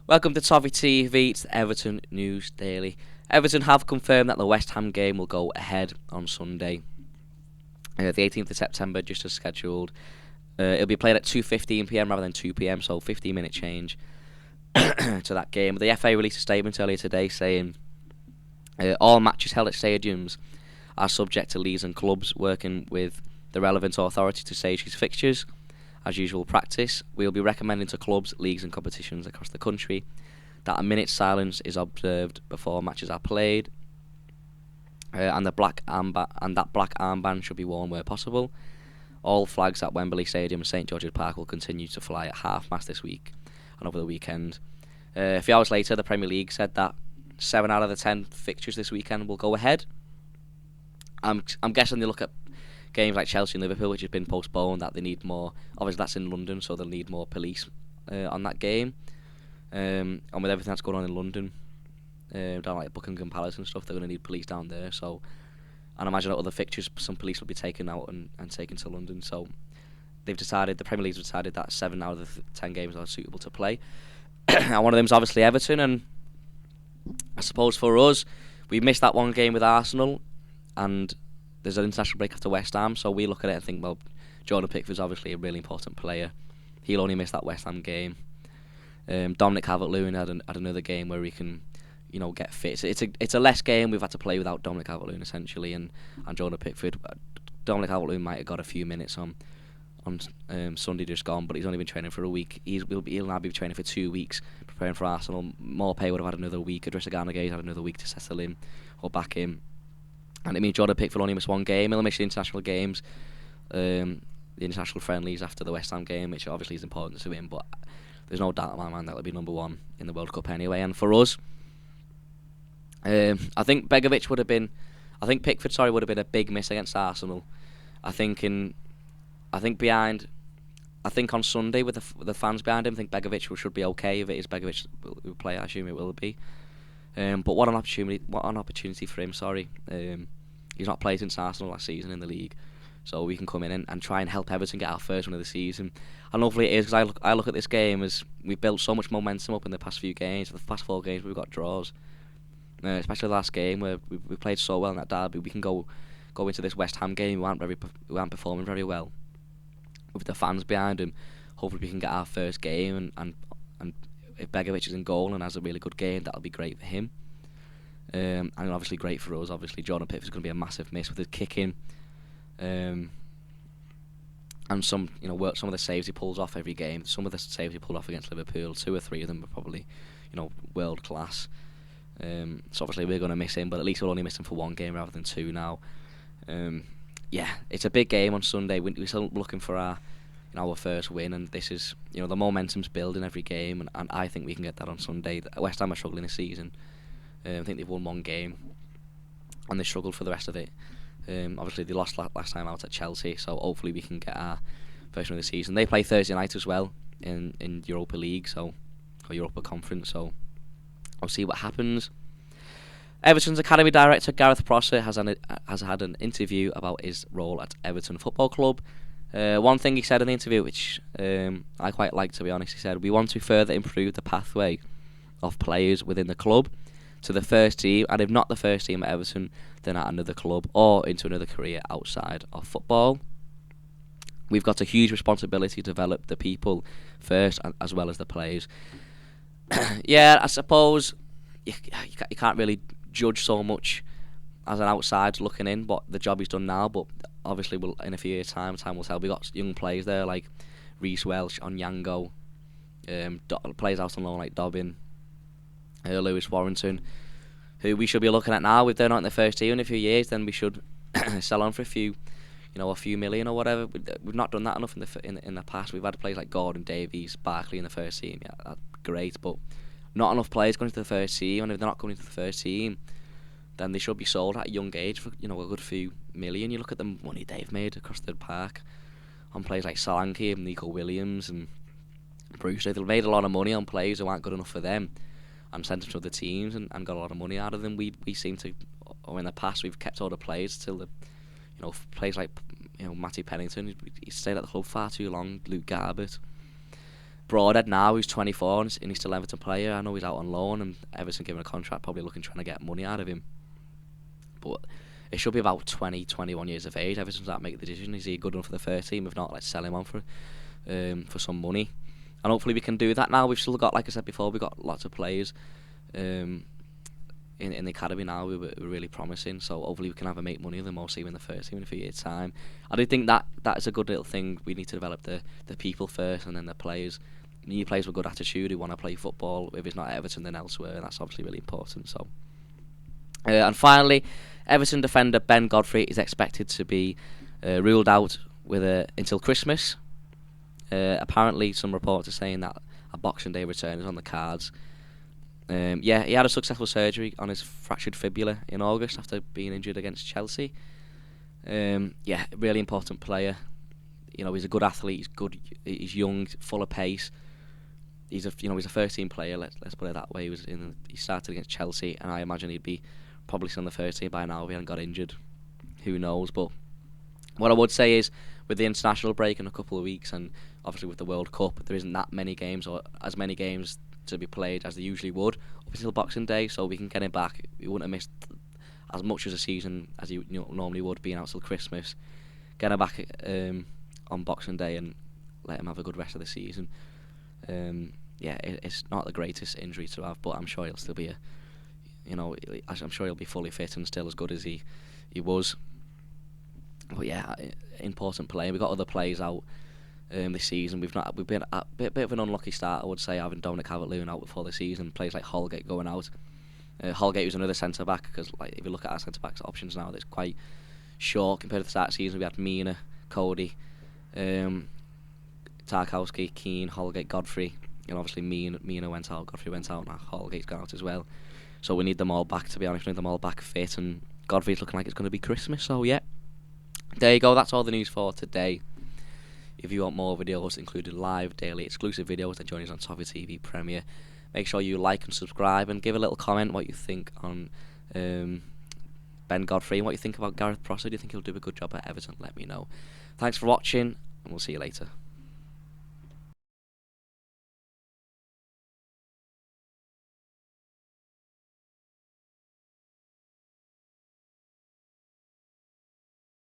Welcome to Toffee TV, it's the Everton News Daily. Everton have confirmed that the West Ham game will go ahead on Sunday, the 18th of September, just as scheduled. It'll be played at 2:15 p.m. rather than 2 p.m, so 15-minute change to that game. The FA released a statement earlier today saying all matches held at stadiums are subject to leagues and clubs working with the relevant authority to stage these fixtures. As usual practice, we will be recommending to clubs, leagues and competitions across the country that a minute's silence is observed before matches are played, and that black armband should be worn where possible. All flags at Wembley Stadium and St George's Park will continue to fly at half-mast this week and over the weekend. A few hours later, the Premier League said that 7 out of the 10 fixtures this weekend will go ahead. I'm guessing they look at games like Chelsea and Liverpool, which has been postponed, that they need more. Obviously, that's in London, so they'll need more police on that game. And with everything that's going on in London, down like Buckingham Palace and stuff, they're going to need police down there. So, and I imagine at other fixtures, some police will be taken out and taken to London. So, the Premier League's decided that 7 out of the 10 games are suitable to play. And one of them is obviously Everton, and I suppose for us, we missed that one game with Arsenal, and there's an international break after West Ham, so we look at it and think, well, Jordan Pickford's obviously a really important player. He'll only miss that West Ham game. Dominic Calvert-Lewin had another game where he can, get fit. It's a less game we've had to play without Dominic Calvert-Lewin essentially, and Jordan Pickford. Dominic Calvert-Lewin might have got a few minutes on Sunday just gone, but he's only been training for a week. He'll now be training for 2 weeks, preparing for Arsenal. Maupay would have had another week. Idrissa Gana Gueye had another week to settle in or back in. And it means Jordan Pickford only missed one game. He'll miss the international games, the international friendlies after the West Ham game, which obviously is important to him. But there's no doubt in my mind that he'll be number one in the World Cup anyway. And for us, I think Pickford would have been a big miss against Arsenal. I think on Sunday with the fans behind him, I think Begovic should be okay. If it is Begovic who play, I assume it will be. But what an opportunity for him. He's not played since Arsenal last season in the league, so we can come in and try and help Everton get our first win of the season. And hopefully it is, because I look at this game as we've built so much momentum up in the past few games. The past 4 games we've got draws, especially the last game where we played so well in that derby. We can go into this West Ham game. We aren't performing very well with the fans behind him. Hopefully we can get our first game, and if Begovic is in goal and has a really good game, that'll be great for him. And obviously great for us. Obviously Jordan Pickford's going to be a massive miss with his kicking, and some of the saves he pulls off every game. Some of the saves he pulled off against Liverpool, 2 or 3 of them are probably world class. So obviously we're going to miss him, but at least we'll only miss him for 1 game rather than 2 now. It's a big game on Sunday. We're still looking for our first win, and this is the momentum's building every game, and I think we can get that on Sunday. West Ham are struggling this season. I think they've won 1 game and they struggled for the rest of it. Obviously they lost last time out at Chelsea, so hopefully we can get our first win of the season. They play Thursday night as well in Europa League, or Europa Conference, so I'll see what happens. Everton's Academy Director Gareth Prosser has had an interview about his role at Everton Football Club. One thing he said in the interview, which I quite like, to be honest, he said, "We want to further improve the pathway of players within the club to the first team, and if not the first team at Everton, then at another club or into another career outside of football. We've got a huge responsibility to develop the people first, as well as the players." Yeah, I suppose you can't really judge so much as an outsider looking in what the job he's done now, but obviously in a few years' time will tell. We've got young players there like Reece Welsh, Onyango, players out on loan like Dobbin, Lewis Warrington, who we should be looking at now. If they're not in the first team in a few years, then we should sell on for a few million or whatever. We've not done that enough in the past. We've had players like Gordon, Davies, Barkley in the first team. Yeah, that's great, but not enough players going into the first team. And if they're not going into the first team, then they should be sold at a young age for a good few million. You look at the money they've made across the park on players like Solanke and Nico Williams and Bruce. They've made a lot of money on players who aren't good enough for them and sent them to other teams and got a lot of money out of them. We seem to, or in the past, we've kept all the players till the players like Matthew Pennington. He stayed at the club far too long. Luke Garbett. Broadhead now, who's 24 and he's still an Everton player. I know he's out on loan and Everton giving a contract, probably looking trying to get money out of him. But it should be about 20, 21 years of age. Everton's not making the decision. Is he good enough for the first team? If not, let's sell him on for some money. And hopefully we can do that now. We've still got, like I said before, we've got lots of players in the academy now. We're really promising. So hopefully we can have a make money of them or see them in the first team in a few years' time. I do think that is a good little thing. We need to develop the people first and then the players. New players with good attitude who want to play football. If it's not Everton, then elsewhere, and that's obviously really important. So, and finally, Everton defender Ben Godfrey is expected to be ruled out until Christmas. Apparently, some reports are saying that a Boxing Day return is on the cards. He had a successful surgery on his fractured fibula in August after being injured against Chelsea. Really important player. He's a good athlete. He's good. He's young, full of pace. He's a first team player. Let's put it that way. He started against Chelsea, and I imagine he'd be probably still on the first team by now if he hadn't got injured. Who knows? But what I would say is, with the international break in a couple of weeks, and obviously with the World Cup, there isn't that many games or as many games to be played as there usually would up until Boxing Day. So we can get him back. We wouldn't have missed as much as a season as you normally would, being out till Christmas. Get him back on Boxing Day and let him have a good rest of the season. It's not the greatest injury to have, but I'm sure he'll still be I'm sure he'll be fully fit and still as good as he was. But important player. We've got other players out this season. We've been a bit of an unlucky start, I would say, having Dominic Calvert-Lewin out before the season. Players like Holgate going out. Holgate was another centre back, because if you look at our centre backs options now, it's quite short compared to the start of the season. We had Mina, Cody, Tarkowski, Keane, Holgate, Godfrey, and obviously Mina went out, Godfrey went out, now Holgate's gone out as well. So we need them all back, to be honest. We need them all back fit, and Godfrey's looking like it's going to be Christmas. So there you go. That's all the news for today. If you want more videos, including live, daily, exclusive videos, then join us on Toffee TV Premier. Make sure you like and subscribe, and give a little comment what you think on Ben Godfrey and what you think about Gareth Prosser. Do you think he'll do a good job at Everton? Let me know. Thanks for watching, and we'll see you later.